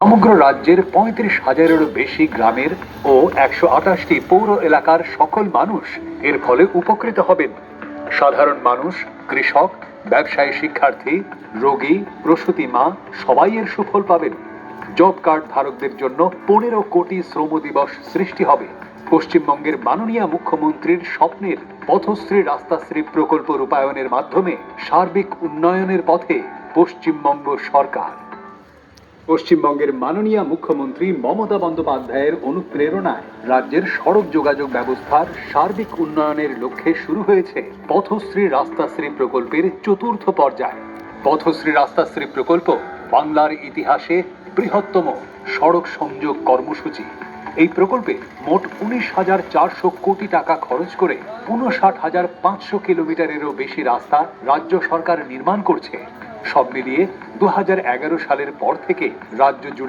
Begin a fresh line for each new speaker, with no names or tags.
সমগ্র রাজ্যের ৩৫,০০০-এরও বেশি গ্রামের ও ১২৮টি পৌর এলাকার সকল মানুষ এর ফলে উপকৃত হবেন। সাধারণ মানুষ, কৃষক, ব্যবসায়ী, শিক্ষার্থী, রোগী, প্রসূতি মা সবাই এর সুফল পাবেন। জব কার্ড ধারকদের জন্য ১৫ কোটি শ্রম দিবস সৃষ্টি হবে। পশ্চিমবঙ্গের মাননীয় মুখ্যমন্ত্রীর স্বপ্নের পথশ্রী রাস্তাশ্রী প্রকল্প রূপায়ণের মাধ্যমে সার্বিক উন্নয়নের পথে পশ্চিমবঙ্গ সরকার। পশ্চিমবঙ্গের মাননীয় মুখ্যমন্ত্রী মমতা বন্দ্যোপাধ্যায়ের অনুপ্রেরণায় রাজ্যের সড়ক যোগাযোগ ব্যবস্থার সার্বিক উন্নয়নের লক্ষ্যে শুরু হয়েছে পথশ্রী রাস্তাশ্রী প্রকল্পের চতুর্থ পর্যায়। পথশ্রী রাস্তাশ্রী প্রকল্প বাংলার ইতিহাসে বৃহত্তম সড়ক সংযোগ কর্মসূচি। এই প্রকল্পে মোট ১৯,৪০০ কোটি টাকা খরচ করে ৫৯,৫০০ কিলোমিটারেরও বেশি রাস্তা রাজ্য সরকার নির্মাণ করছে। সব মিলিয়ে ২০১১ সালের পর থেকে রাজ্য জুড়ে